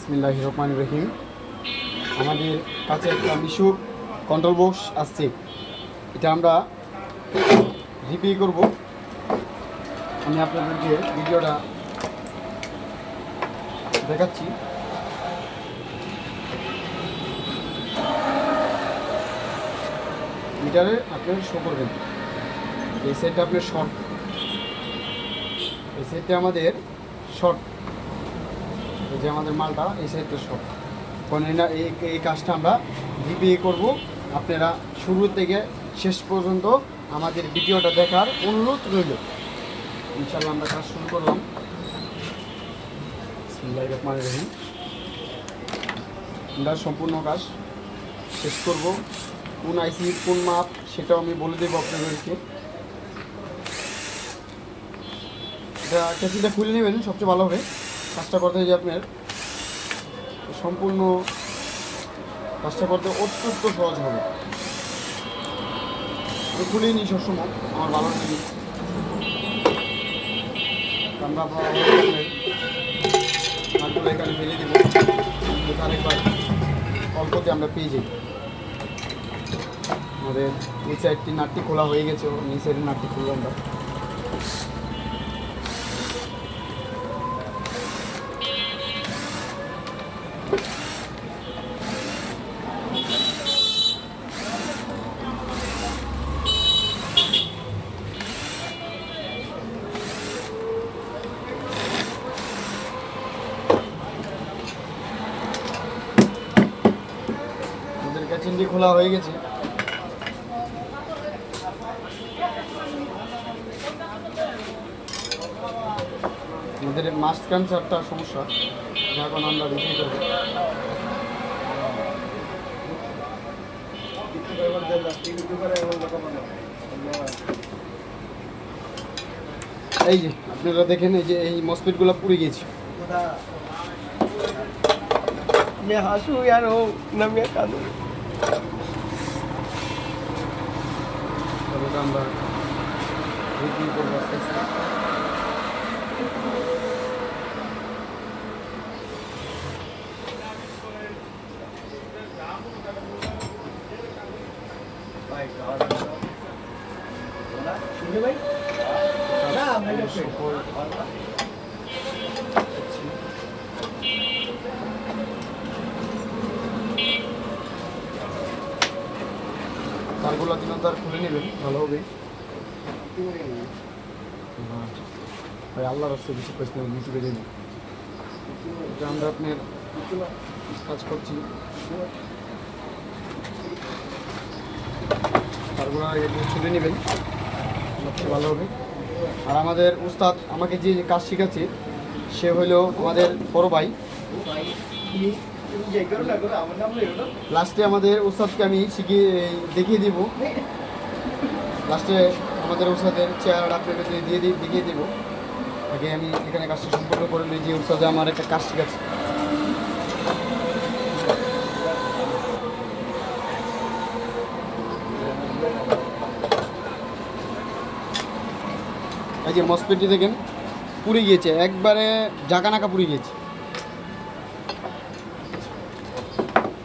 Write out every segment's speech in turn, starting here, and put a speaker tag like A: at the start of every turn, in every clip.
A: বিসমিল্লাহির রহমানির রহিম। আমাদের কাছে একটা মিশুক কন্ট্রোল বক্স আসছে, এটা আমরা রিপেয়ার করব। আমি আপনাদেরকে ভিডিওটা দেখাচ্ছি। মিটারে আপনি শো করবেন এই সাইডটা আপনার শর্ট, এই সাইডটা আমাদের শর্ট, এই যে আমাদের মালটা এই সাইডটা শর্ট। এই কাজটা আমরা রিপেয়ার করব। আপনারা শুরু থেকে শেষ পর্যন্ত আমাদের ভিডিওটা দেখার অনুরোধ রইল। ইনশাআল্লাহ আমরা কাজ শুরু করলাম। বিসমিল্লাহির রহমানির রহিম। আমরা সম্পূর্ণ কাজ শেষ করব। কোন আইসি কোন মাপ সেটাও আমি বলে দেবো আপনাদেরকে। এটা ক্যাসিটা খুলে নেবেন, সবচেয়ে ভালো হবে। কাজটা করতে যে আপনার সম্পূর্ণ কাজটা করতে অত্যন্ত সহজ হবে। খুলেই নিই সবসময়, আমার ভালো জিনিস। আমরা মালগুলো এখানে ফেলে দেবো, আরেকবার অল্পতে আমরা পেয়ে যাই। আমাদের এই সাইডটি নাটটি খোলা হয়ে গেছে, এই সাইডের নাটটি খুলবো আমরা। আমাদের ক্যাচিনটি খোলা হয়ে গেছে। আমাদের মাস্ট ক্যান্সারটা সমস্যা, এখন আমরা বেশি করবো। এই যে আপনারা দেখেন, এই যে এই মসপিটগুলো পুড়ে গেছে।
B: হাসু আর ও নামে কাঁদু
A: আমরা রিভিউ করবো আস্তে আস্তে। তারগুলো দিন তার খুলে নেবেন, ভালো হবে। ভাই আল্লাহ রাস্তায় বেশি পয়সা বেশি বেড়ে নেই। এটা আমরা আপনার কাজ করছি। তারগুলো একটু ছুটে নেবেন, সবচেয়ে ভালো হবে। আর আমাদের উস্তাদ আমাকে যে কাজ শেখাচ্ছে সে হলো আমাদের বড় ভাই। লাস্টে আমাদের উস্তাদকে আমি দেখিয়ে দিব। লাস্টে আমাদের উস্তাদের চেহারাটা আপনাকে দেখিয়ে দেবো। আগে আমি এখানে কাজটা সম্পূর্ণ করে নিই, যে উস্তাদে আমার একটা কাজ শেখাচ্ছে। এই যে মসপেটটি দেখেন পুড়ে গিয়েছে, একবারে জাকানাকা পুড়ে গিয়েছে।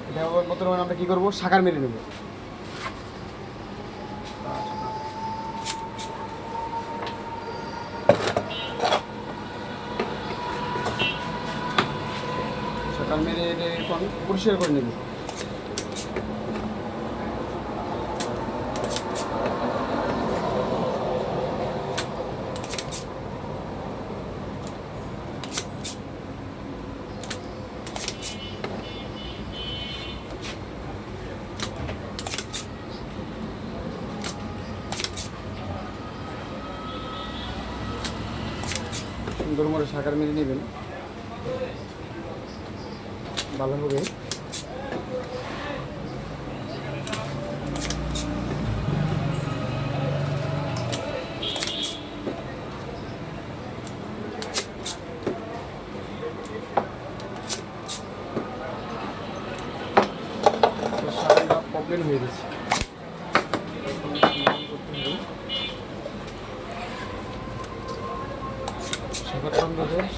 A: এটা মতো আমরা কী করবো, সাকার মেরে নেব। সাকার মেরে এখন পরিষ্কার করে নেব। সুন্দর করে সাকার মেরে নেবেন, ভালো হবে। প্রবলেম হয়ে গেছে।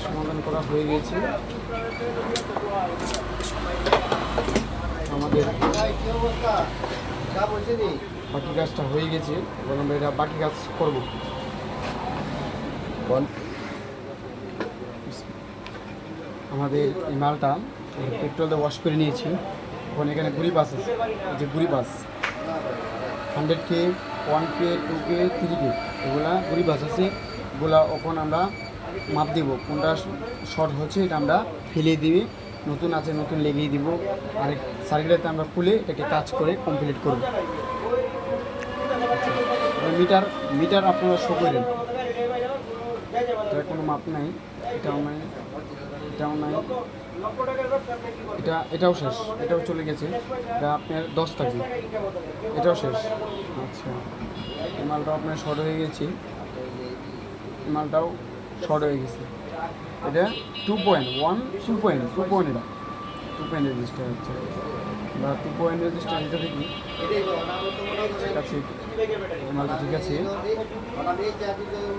A: সমাধান করা হয়ে গেছে। বাকি কাজটা হয়ে গেছে, এবার আমরা এটা বাকি কাজ করবো। আমাদের এই মালটা পেট্রোল দিয়ে ওয়াশ করে নিয়েছি। এখন এখানে গুড়ি বাস আছে, এই যে গুড়ি বাস 100K, 1K, 2K, 3K এগুলা গুড়ি বাস আছে। এগুলা এখন আমরা মাপ দিব, কোনটা শর্ট হচ্ছে এটা আমরা ফেলে দিবি, নতুন আছে নতুন লেগেই দিব। আর সার্কিটটাতে আমরা খুলে এটাকে কাজ করে কমপ্লিট করব। মিটার মিটার আপনারা শো করেন, এটার কোনো মাপ নাই, এটাও নাই, এটাও নাই, এটাও শেষ, এটাও চলে গেছে। এটা আপনার 10 টাকা, এটাও শেষ। আচ্ছা, এই মালটাও আপনার শর্ট হয়ে গেছে, এই মালটাও শর্ট হয়ে গেছে। এটা 2.1, 2 পয়েন্ট এটা 2 পয়েন্ট রেজিস্টার হচ্ছে বা 2 পয়েন্ট রেজিস্টার। এটা দেখি ঠিক আছে, এই মালটা ঠিক আছে।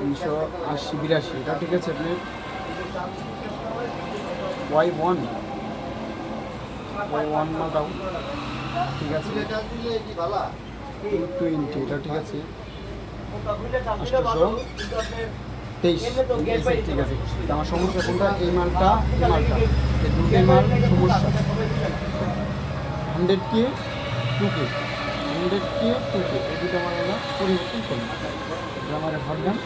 A: 380-82 এটা ঠিক আছে। আপনি Y1 মালটাও ঠিক আছে। 220 এটা ঠিক আছে। 823 ঠিক আছে। আমার সমস্যা কোনটা? এই মালটা, এই মালটা, এই দুটোই মাল সমস্যা। 100K, 2K, 100K, 2K এই দুটো আমার আমরা পরিবর্তন করবো। এটা আমার ভাবলাম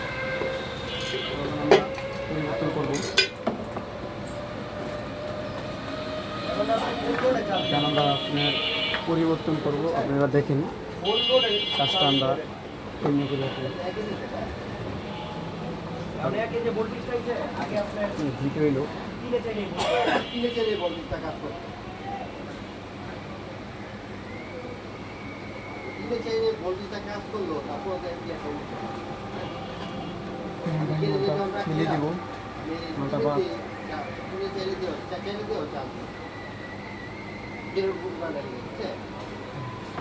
A: আমরা পরিবর্তন করবো, কেন আমরা আপনার পরিবর্তন করবো। আপনারা দেখেন কাজটা আমরা এমনি করে ভিডিও এলো। ফেলে দিব মালটা বা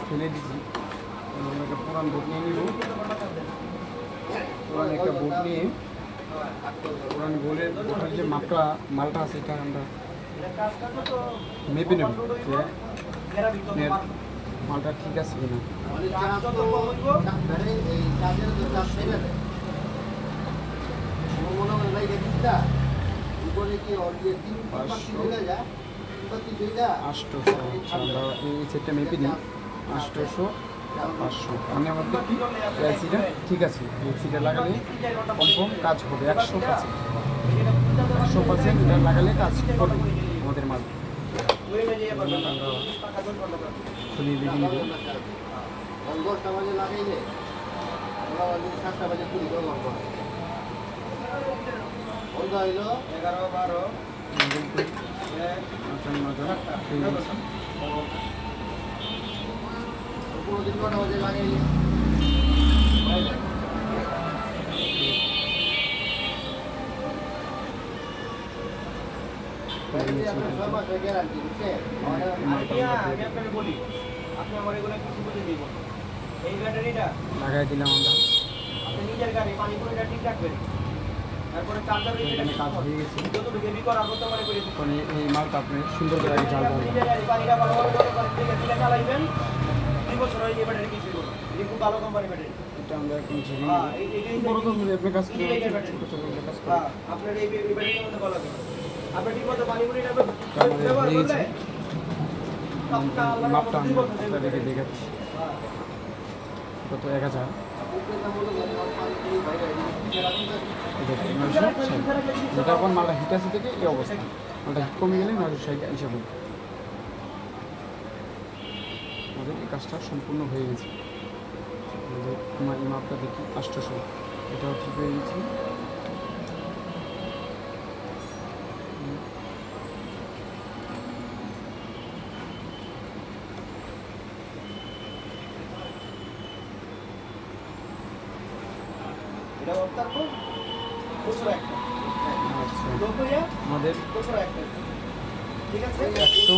A: ফেলে দিচ্ছি। একটা পুরান বুট নিয়ে নিব, পুরান একটা বুট নিয়ে পুরান বোলের বোটের যে মালটা আছে এটা আমরা মেপে নেব যে আপনার মালটা ঠিক আছে কিনা। আমরা এই সেটটা মেপে নিই 800, 500 মানে আমাদের কি এসিটা ঠিক আছে। এসিটা লাগালে কনফার্ম কাজ হবে 100%, এটা লাগালে কাজ করবে আমাদের মাল। খুলি লেগে নেব।
B: 10টা বাজে লাগাইলে 7টা বাজে খুলি হইল 11, 12, 15 কটা বাজে লাগাইলে গ্যারান্টি বুঝছে। আমি আপনাকে বলি, আপনি আমার এগুলো কিছু বুঝে দিব। এই ব্যাটারিটা
A: লাগাই দিলাম আমরা।
B: আপনি নিজের গাড়ি পানি করে ঠিক রাখবেন। তারপরে চার্জারে
A: এখানে কাজ হয়ে গেছে।
B: যতটুকু হেভি করা করতে পারে করে দিবেন।
A: মানে এই মালটা আপনি সুন্দর করে আগে চাল করবেন।
B: নিজের গাড়ি পানিটা ভালোভাবে করে ঠিক চালাইবেন। 2 বছর হয়ে এই ব্যাটারি কিছু করবে। এটা খুব ভালো কোম্পানি ব্যাটারি।
A: এটা আমরা এখন ঝেড়ে
B: হ্যাঁ,
A: নিব। বড় কোম্পানি আপনি কাজ করবেন, ছোট ছোট কাজ করবেন।
B: হ্যাঁ, আপনার এই ব্যাটারির মধ্যে ভালো হবে। আপনি ঠিকমতো পানি করে
A: আমাদের
B: ব্যবহার
A: হয়ে গেছে।
B: করলে
A: মাপটা আমরা আপনাদেরকে দেখাচ্ছি। কত 1000 যেটা এখন মালটা হিট আছে থেকে এই অবস্থা। মালটা হিট কমে গেলে 960 হিসাব হবে। আমাদের এই কাজটা সম্পূর্ণ হয়ে গেছে। আমাদের এই মাপটা দেখি 800, এটাও ঠিক হয়ে গেছে।
B: এটা তারপর বছর একটা
A: আচ্ছা,
B: 90
A: আমাদের
B: বছর একটা ঠিক আছে।
A: 100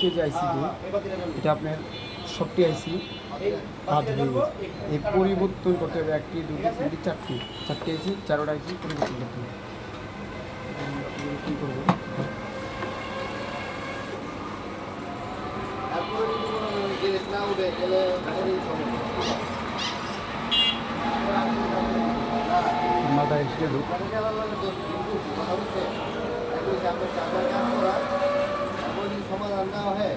A: কেজি আইসি দিয়ে এটা আপনার সবটি আইসি কাজ হয়ে গেছে। এই পরিবর্তন করতে হবে 1টি, 2টি, 3টি, 4টি আইসি, 4টা আইসি পরিবর্তন করতে হবে। কী করবো?
B: তারপরে উঠে গেলে এই সমস্যা।
A: মালটা এক্সট্রা ঢুক।
B: সমাধান না হয়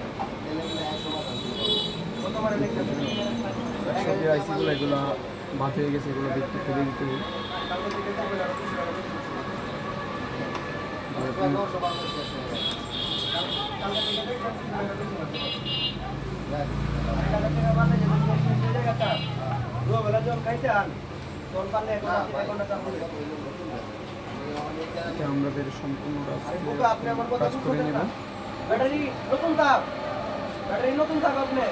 B: সমাধান
A: যে আইসিগুলো এগুলো বাদ হয়ে গেছে, এগুলো দেখতে ফেলে দিতে হবে। এটা আমাদের সম্পূর্ণ কাজ করে নেব।
B: ব্যাটারি নতুন তাপ, ব্যাটারি নতুন তাপ আপনি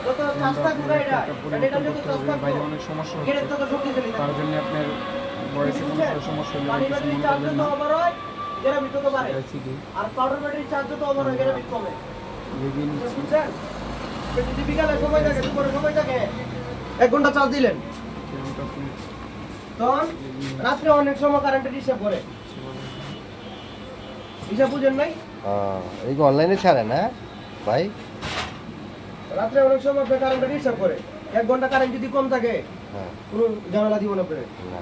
B: যত চার্জ থাকবে এটা ব্যাটারিটা যত চার্জ থাকবে
A: বাইরে অনেক সমস্যা
B: গেলে
A: হচ্ছে,
B: তত শক্তি চলে
A: তার জন্য আপনার বয়সে কোনো সমস্যা হলে
B: পানি
A: কিছু
B: ব্যাটারি
A: মনে
B: চার্জ
A: করবেন
B: যত
A: না।
B: ওভার হয় গ্রাভিটি তত বাড়ে,
A: LCD
B: আর পাউডার ব্যাটারি চার্জ যত ওভার হয় গ্রাভিটি কমে।
A: লেগে নিচ্ছি।
B: বুঝছেন? যদি বিকালে সময় থাকে, দুপুরে সময় থাকে, 1 ঘন্টা চার্জ দিলেন,
A: কেমনটা আপনি
B: তখন রাত্রে অনেক সময় কারেন্টের হিসাব করে। হিসাব বুঝেন নাই?
C: এই অনলাইনে ছাড়ে না ভাই?
B: রাত্রে অনেক সময় কারেন্টের হিসাব করে। 1 ঘন্টা কারেন্ট যদি কম থাকে
C: হ্যাঁ,
B: কোনো ঝামেলা দিব না আপনার।
C: না।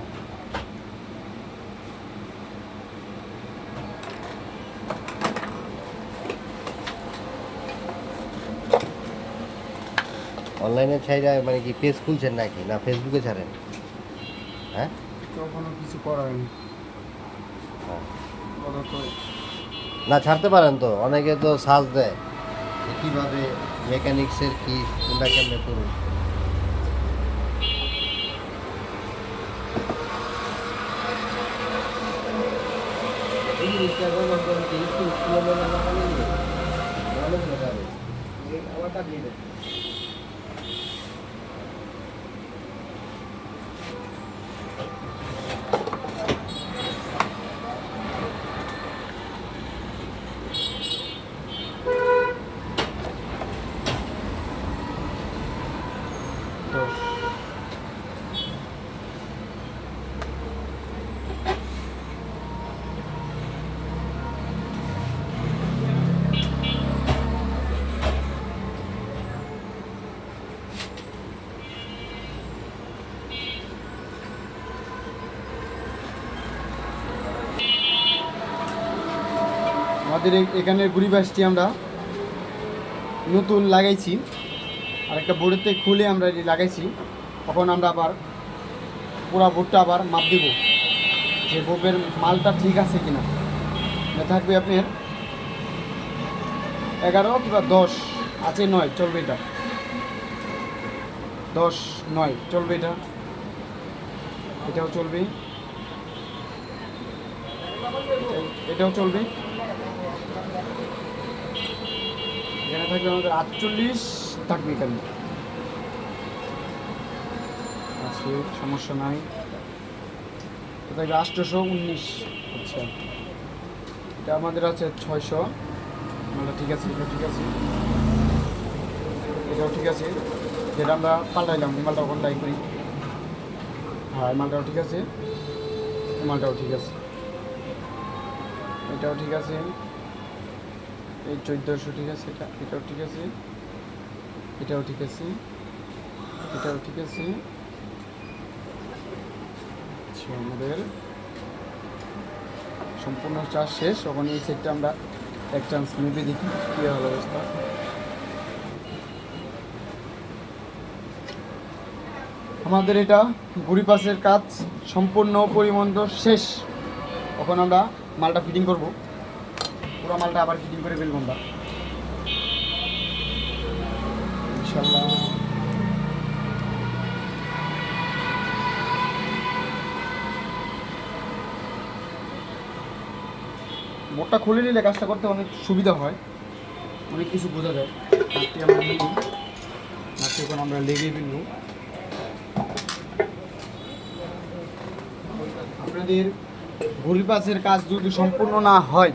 C: অনলাইনে ছাইরা মানে কি পেজ খুলছেন নাকি, না ফেসবুকে ছাড়েন? হ্যাঁ,
A: কখনো কিছু করা হয়নি।
C: হ্যাঁ।
A: বলো তো,
C: না ছাড়তে পারেন তো, অনেকে তো সার্চ দেয় যে কীভাবে মেকানিক্সের কি কোনটা কেমনে করুন। এই জিনিসটা ব্যবহার করেন কি একটু কিলোমিটার লাগালে অনেক মজা হবে।
B: আমারটা দিয়ে দেন।
A: তো আমাদের এখানের গুড়ি বাসটি আমরা নতুন লাগাইছি, আর একটা বোর্ডের থেকে খুলে আমরা এটি লাগাইছি। তখন আমরা আবার পুরো বোর্ডটা আবার মাপ দিব যে বোর্ডের মালটা ঠিক আছে কিনা। এটা থাকবে আপনার 11 কিংবা 10 আছে, 9 চলবে, এটা 10 9 চলবে, এটাও চলবে, এটাও চলবে। এখানে থাকবে আমাদের 48 থাকবে, এখানে আছে, সমস্যা নাই। এটা থাকবে 819। আচ্ছা, এটা আমাদের আছে 600। মালটা ঠিক আছে, এটা ঠিক আছে, এটাও ঠিক আছে। যেটা আমরা পাল্টাইলাম এই মালটা ওখানে ট্রাই করি। হ্যাঁ, এই মালটাও ঠিক আছে, এই মালটাও ঠিক আছে, এটাও ঠিক আছে, এই 1400 ঠিক আছে, এটাও ঠিক আছে, এটাও ঠিক আছে, এটাও ঠিক আছে। আচ্ছা, আমাদের সম্পূর্ণ চার্জ শেষ। ওখানে এই সেটটা আমরা এক চান্স মেপে দেখি কী হলো অবস্থা। আমাদের এটা গুড়ি পাসের কাজ সম্পূর্ণ পরিমন্দ শেষ। এখন আমরা মালটা ফিটিং করব, পুরো মালটা আবার ফিটিং করে ফেলবো আমরা ইনশাল্লাহ। বোর্ডটা খুলে নিলে কাজটা করতে অনেক সুবিধা হয়, অনেক কিছু বোঝা যায়। নাটটি আমরা নিই, নাটটি এখন আমরা লেগে ফেলব। আপনাদের ঘড়ি পাসের কাজ যদি সম্পূর্ণ না হয়,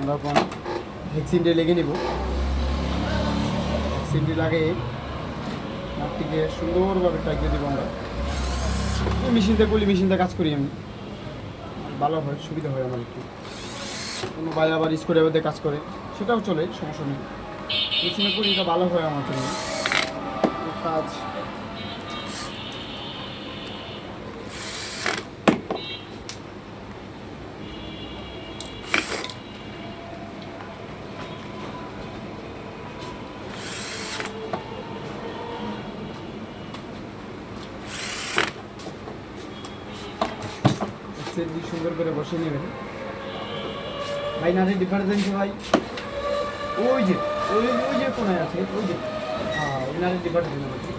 A: আমরা এখন ভ্যাকসিনটা লেগে নেব। ভ্যাকসিনটি লাগিয়ে নাটটিকে সুন্দরভাবে টাইট দেবো আমরা। মেশিনতে করলে মেশিনতে কাজ করি আমি, ভালো হয়, সুবিধা হয় আমার একটু। কোনো ভাই আবার স্ক্রুড্রাইভার দিয়ে কাজ করে, সেটাও চলে, সমস্যা নেই। মেশিনে করি এটা ভালো হয় আমার জন্য কাজ। সুন্দর করে বসে নেবেন ভাই। নারী ডিফারেন্স ভাই, ওই যে ওই ওই যে কোনায় আছে, ওই যে হ্যাঁ, ওই নারী ডিফারেন্স আছে।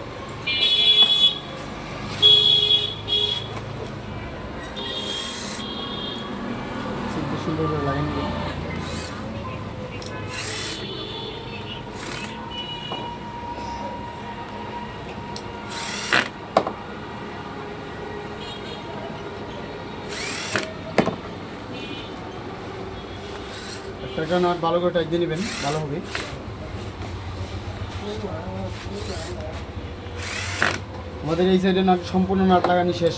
A: সুন্দর করে লাগিয়ে নেবেন। একটা নাট ভালো করে টাইট দিয়ে নেবেন, ভালো হবে। আমাদের এই সাইডের নাট সম্পূর্ণ নাট লাগানি শেষ,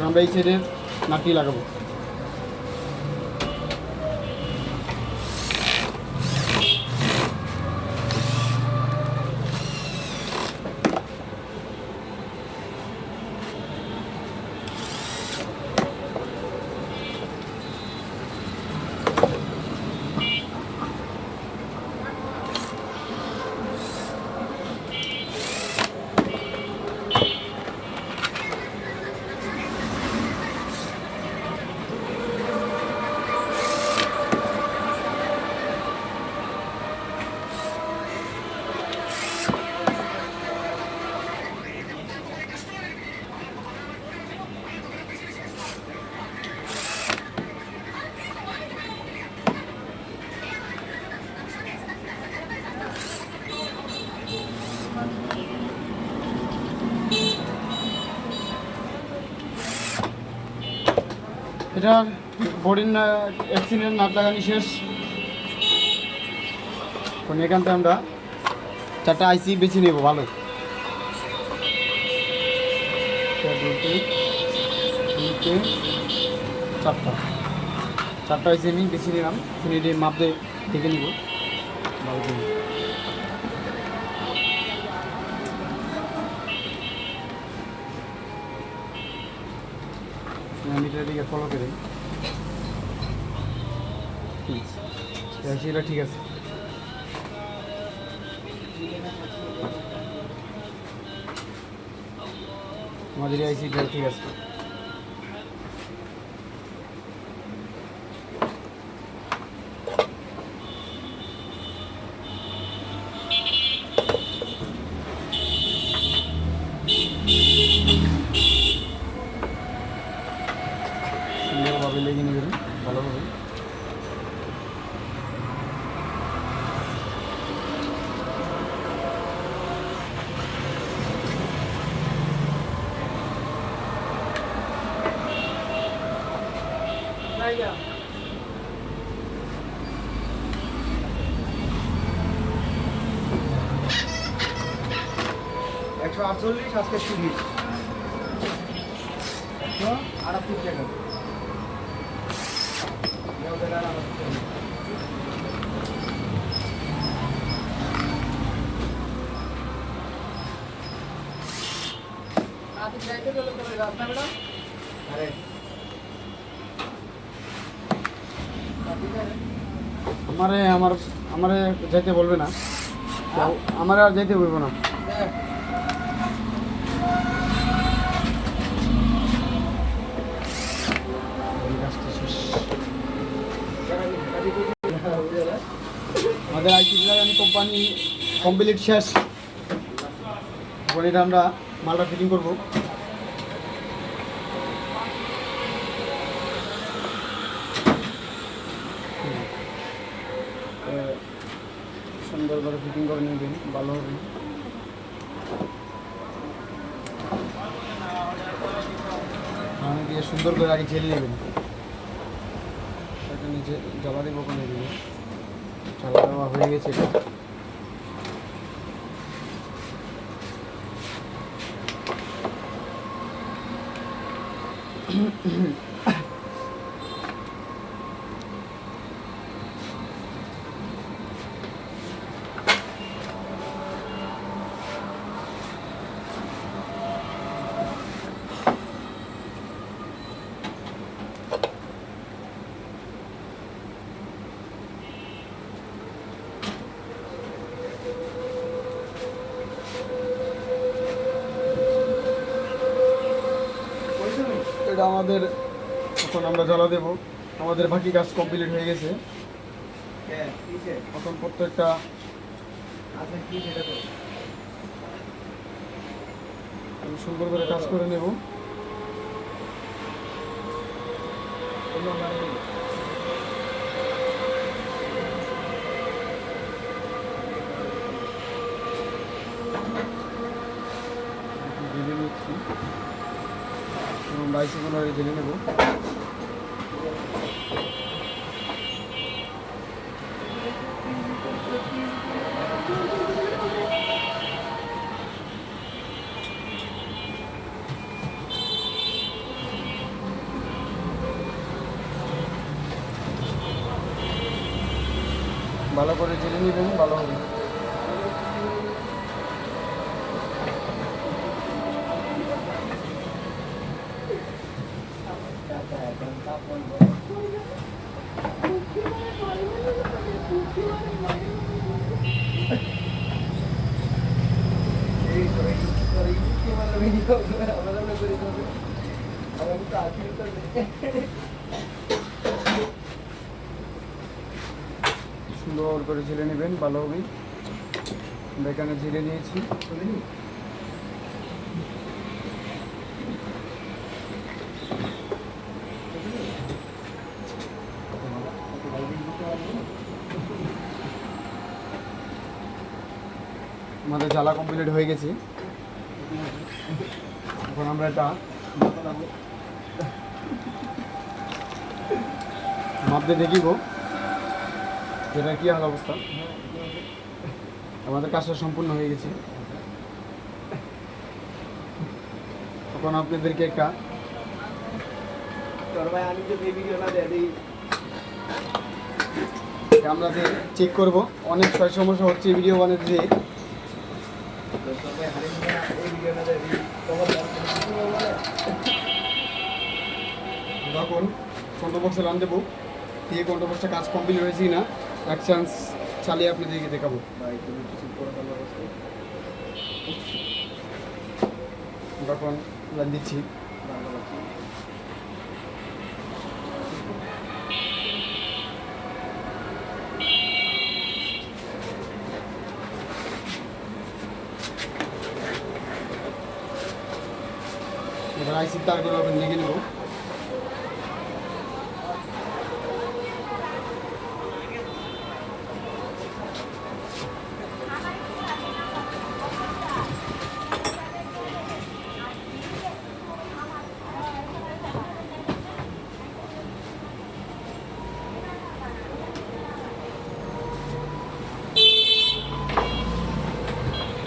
A: আমরা এই সাইডের নাটটি লাগাবো। এটার বডির অ্যাক্সিডেন্ট নাট লাগানি শেষ। এখন এখান থেকে আমরা 4টা আইসি বেছে নেব ভালো। 4টা আইসি আমি বেছে নিলাম, এটি মাপ দিয়ে দেখে নিব ভালো করে। মিটারের দিকে ফলো করে সেটা ঠিক আছে। আমাদের আইসিটা ঠিক আছে। সুন্দরভাবে লেগে নেবেন ভালোভাবে।
B: একশো 48 আজকে 30 138 টাকা।
A: আমারে যাইতে বলবে না, আমার আর যাইতে বলবো না। আমাদের আইটি লাগানি কোম্পানি কমপ্লিট শেষ। এখন এটা আমরা মালটা ফিটিং করবো। সুন্দর করে ফিটিং করে নেবেন, ভালো হবে। দিয়ে সুন্দর করে আগে ঝেলে নেবেন। যে জ্বালা দেবো ওখানে দিবে জ্বালা দেওয়া হয়ে গেছে এটা এটা আমাদের এখন আমরা জ্বালা দেবো আমাদের বাকি কাজ কমপ্লিট হয়ে গেছে
B: হ্যাঁ কিসে
A: এখন প্রত্যেকটা
B: আচ্ছা কি সেটা তো
A: আমি সুন্দর করে কাজ করে নেব
B: অন্য মানে
A: জেলে নিচ্ছি এবং বাইসিকল জেলে নেব ভালো করে জেলে নেবেন ভালো হবে সুন্দর করে ঝেলে নেবেন ভালো হবে আমরা এখানে ঝেলে নিয়েছি আমাদের জ্বালা কমপ্লিট হয়ে গেছে এখন আমরা এটা মাপতে দেখিব যেটা কি হাল অবস্থা আমাদের কাজটা সম্পূর্ণ হয়ে গেছে এখন আপনাদেরকে একটা
B: তোর ভাই আমি যে ভিডিওটা দেই
A: আমরা চেক করব অনেক সমস্যা হচ্ছে ভিডিও বানাতে যে
B: তোর ভাই হারিয়ে এই ভিডিওটা দেই তোমার
A: যখন কন্ট্রোবক্সে রান দেবো দিয়ে কন্ট্রোবক্সটা কাজ কমপ্লিট হয়েছি না এক চান্স চালিয়ে আপনাদেরকে দেখাবো
B: ভাই তুমি কিছু করে ভালো অবস্থা
A: তখন রান দিচ্ছি
B: ভালো আছি
A: এবার আইসির তারগুলো আবার লিখে নেবো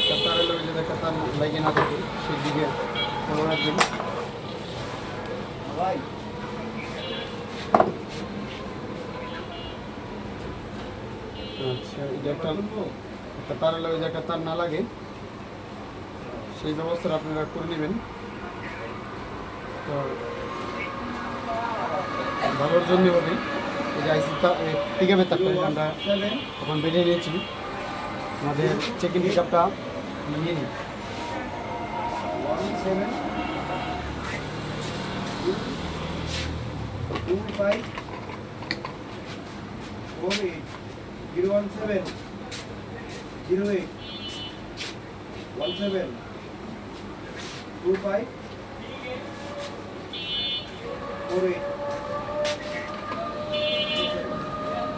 A: কাতারের লোক যদি কাতার লাগে না থাকে সেই দিকে ফলো রাখবেন
B: ভাই
A: আচ্ছা এটা একটা কাতারের লোক যে কাতার না লাগে সেই ব্যবস্থা আপনারা করে নেবেন তো ভালোর জন্য হবে এই যে আইসি পিকআপের তারটা আমরা এখন বেরিয়ে নিয়েছি আমাদের চেক ইন পিকআপটা নিয়ে নিই
B: 25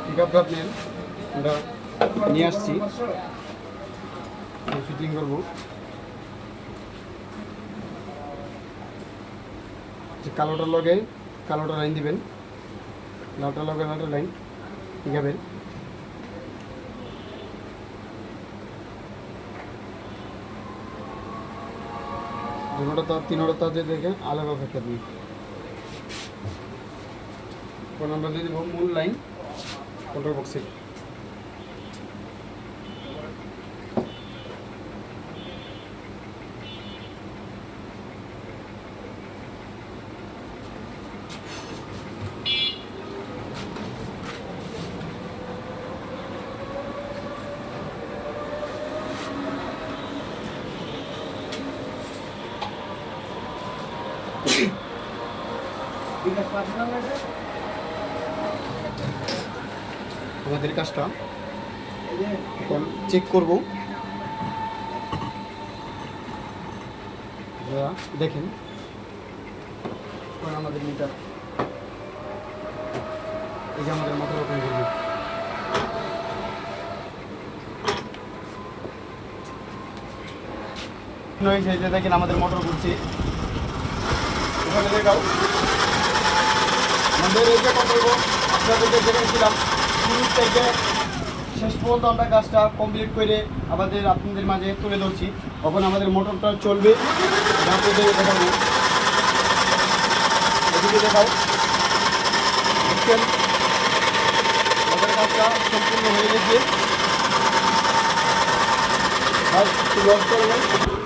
A: পিকআপটা আপনি আমরা নিয়ে আসছি ফিটিং করবো যে কালোটার লগে কালোটা লাইন দিবেন লাউটা লাইন দেখাবেন। তিনোটা তার দেখে আলাদা অপেক্ষা দিই। এখন আমরা দিয়ে দেবো মূল লাইন কন্ট্রোল বক্সে।
B: বিকাশ পাঠালাম না এটা?
A: আমাদের কাজটা
B: এই যে
A: এখন চেক করব। দেখেন এখন আমাদের মিটার, এই যে আমাদের মোটর ওপেন করবে। হয়েছে যে দেখেন আমাদের মোটর ঘুরছে। এখানে দেখাও আমাদের এই যে কন্ট্রোল আপনাদেরকে দেখেছিলাম শুরু থেকে শেষ পর্যন্ত আমরা কাজটা কমপ্লিট করে আপনাদের মাঝে তুলে ধরছি। তখন আমাদের মোটরটা চলবে, আপনাদের দেখাবো। এদিকে দেখাও, দেখছেন আমাদের কাজটা সম্পূর্ণ হয়ে গেছে। আর একটু লস করবেন।